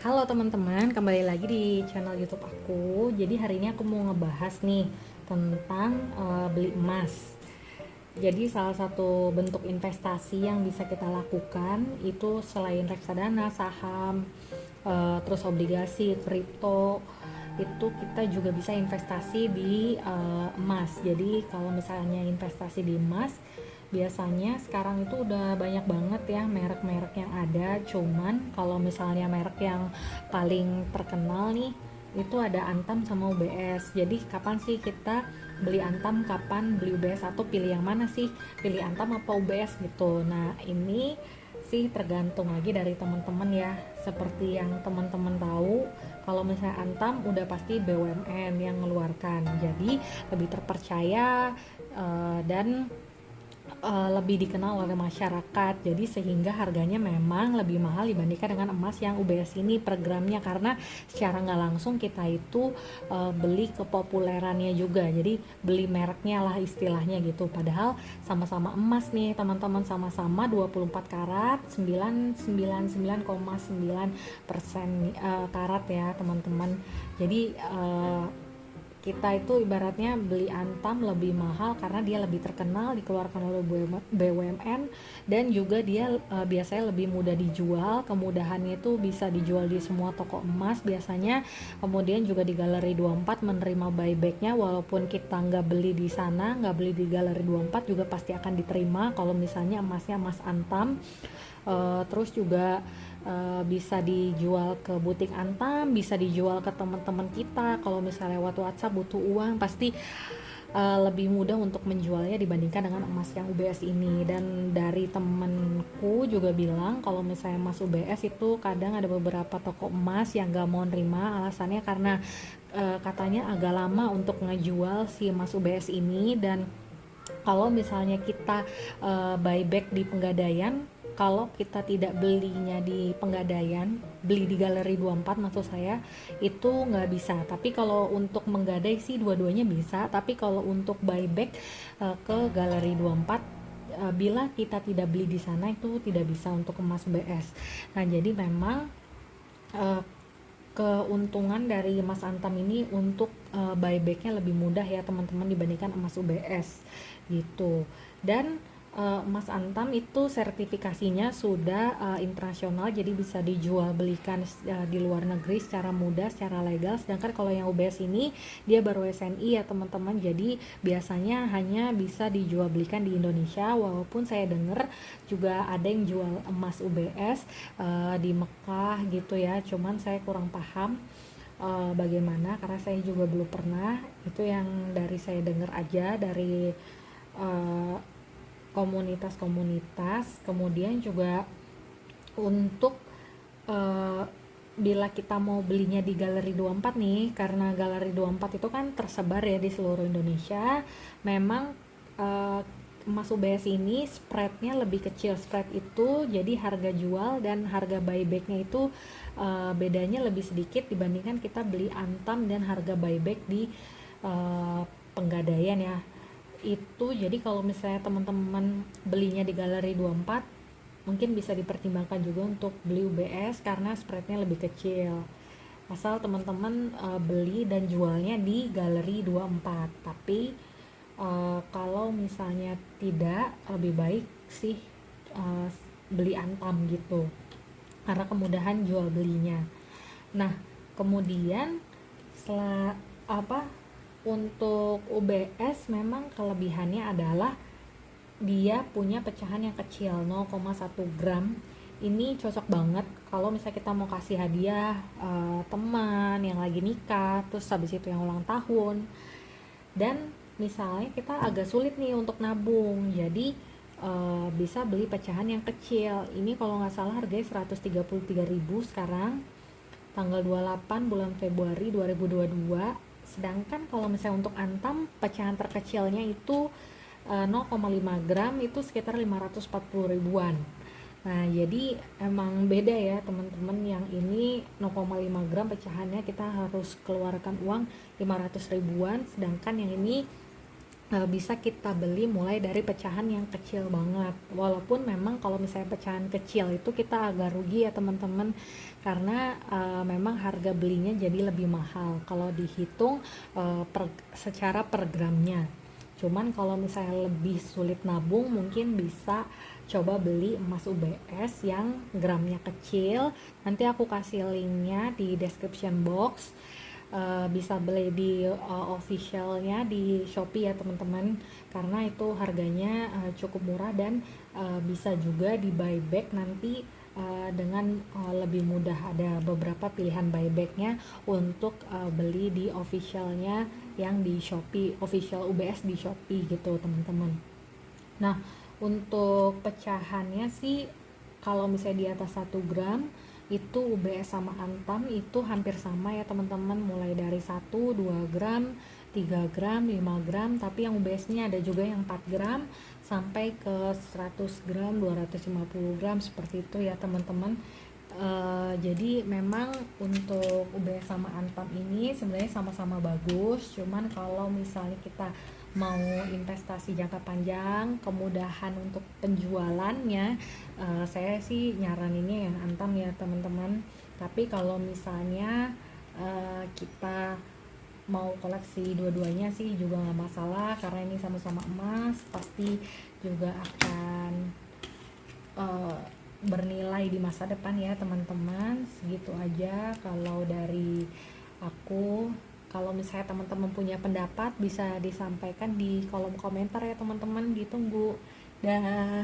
Halo teman-teman, kembali lagi di channel YouTube aku. Jadi hari ini aku mau ngebahas nih tentang beli emas. Jadi salah satu bentuk investasi yang bisa kita lakukan itu selain reksadana, saham, terus obligasi, kripto, itu kita juga bisa investasi di emas. Jadi kalau misalnya investasi di emas, biasanya sekarang itu udah banyak banget ya merek-merek yang ada. Cuman kalau misalnya merek yang paling terkenal nih itu ada Antam sama UBS. Jadi kapan sih kita beli Antam, kapan beli UBS, atau pilih yang mana sih, pilih Antam apa UBS gitu. Nah ini sih tergantung lagi dari teman-teman ya. Seperti yang teman-teman tahu, kalau misalnya Antam udah pasti BUMN yang mengeluarkan, jadi lebih terpercaya, dan lebih dikenal oleh masyarakat. Jadi sehingga harganya memang lebih mahal dibandingkan dengan emas yang UBS ini per gramnya, karena secara nggak langsung kita itu beli kepopulerannya juga. Jadi beli mereknya lah istilahnya gitu. Padahal sama-sama emas nih teman-teman, sama-sama 24 karat 999,9% karat ya teman-teman. Jadi kita itu ibaratnya beli Antam lebih mahal karena dia lebih terkenal, dikeluarkan oleh BUMN, dan juga dia biasanya lebih mudah dijual. Kemudahannya itu bisa dijual di semua toko emas biasanya. Kemudian juga di Galeri 24 menerima buybacknya, walaupun kita nggak beli di sana, nggak beli di Galeri 24 juga pasti akan diterima kalau misalnya emasnya emas Antam. Terus juga bisa dijual ke butik Antam, bisa dijual ke teman-teman kita. Kalau misalnya lewat WhatsApp butuh uang, pasti lebih mudah untuk menjualnya dibandingkan dengan emas yang UBS ini. Dan dari temenku juga bilang kalau misalnya emas UBS itu kadang ada beberapa toko emas yang gak mau nerima, alasannya karena katanya agak lama untuk ngejual si emas UBS ini. Dan kalau misalnya kita buyback di Pegadaian, kalau kita tidak belinya di Pegadaian, beli di Galeri 24 maksud saya, itu nggak bisa. Tapi kalau untuk menggadai sih dua-duanya bisa, tapi kalau untuk buyback ke Galeri 24, bila kita tidak beli di sana itu tidak bisa untuk emas BS. Nah jadi memang uh, keuntungan dari emas Antam ini untuk buybacknya lebih mudah ya teman-teman dibandingkan emas UBS gitu. Dan emas Antam itu sertifikasinya sudah internasional, jadi bisa dijual belikan di luar negeri secara mudah, secara legal. Sedangkan kalau yang UBS ini dia baru SNI ya teman-teman, jadi biasanya hanya bisa dijual belikan di Indonesia. Walaupun saya dengar juga ada yang jual emas UBS di Mekah gitu ya, cuman saya kurang paham bagaimana, karena saya juga belum pernah. Itu yang dari saya dengar aja dari uh, komunitas-komunitas. Kemudian juga untuk uh, bila kita mau belinya di Galeri 24 nih, karena Galeri 24 itu kan tersebar ya di seluruh Indonesia, memang emas UBS ini spreadnya lebih kecil. Spread itu jadi harga jual dan harga buybacknya itu bedanya lebih sedikit dibandingkan kita beli Antam dan harga buyback di Pegadaian ya. Itu jadi kalau misalnya teman-teman belinya di Galeri 24, mungkin bisa dipertimbangkan juga untuk beli UBS karena spreadnya lebih kecil, asal teman-teman beli dan jualnya di Galeri 24. Tapi kalau misalnya tidak, lebih baik sih uh, beli Antam gitu karena kemudahan jual belinya. Nah kemudian setelah apa, untuk UBS memang kelebihannya adalah dia punya pecahan yang kecil 0,1 gram. Ini cocok banget kalau misalnya kita mau kasih hadiah teman yang lagi nikah, terus habis itu yang ulang tahun, dan misalnya kita agak sulit nih untuk nabung. Jadi bisa beli pecahan yang kecil. Ini kalau nggak salah harganya 133.000 sekarang, tanggal 28 bulan Februari 2022. Sedangkan kalau misalnya untuk Antam, pecahan terkecilnya itu 0,5 gram itu sekitar 540 ribuan. Nah jadi emang beda ya teman-teman, yang ini 0,5 gram pecahannya kita harus keluarkan uang 500 ribuan, sedangkan yang ini bisa kita beli mulai dari pecahan yang kecil banget, walaupun memang kalau misalnya pecahan kecil itu kita agak rugi ya teman-teman, karena memang harga belinya jadi lebih mahal kalau dihitung secara per gramnya. Cuman kalau misalnya lebih sulit nabung, mungkin bisa coba beli emas UBS yang gramnya kecil. Nanti aku kasih linknya di description box. Bisa beli di officialnya di Shopee ya teman-teman, karena itu harganya cukup murah dan bisa juga di buyback nanti dengan lebih mudah. Ada beberapa pilihan buybacknya untuk beli di officialnya yang di Shopee, official UBS di Shopee gitu teman-teman. Nah, untuk pecahannya sih kalau misalnya di atas 1 gram itu UBS sama Antam itu hampir sama ya teman-teman, mulai dari 1, 2 gram, 3 gram, 5 gram, tapi yang UBS-nya ada juga yang 4 gram sampai ke 100 gram, 250 gram seperti itu ya teman-teman. Jadi memang untuk UBS sama Antam ini sebenarnya sama-sama bagus, cuman kalau misalnya kita mau investasi jangka panjang, kemudahan untuk penjualannya, saya sih nyaraninnya yang Antam ya teman-teman. Tapi kalau misalnya kita mau koleksi dua-duanya sih juga nggak masalah, karena ini sama-sama emas, pasti juga akan uh, bernilai di masa depan ya teman-teman. Segitu aja kalau dari aku. Kalau misalnya teman-teman punya pendapat bisa disampaikan di kolom komentar ya teman-teman. Ditunggu. Dah.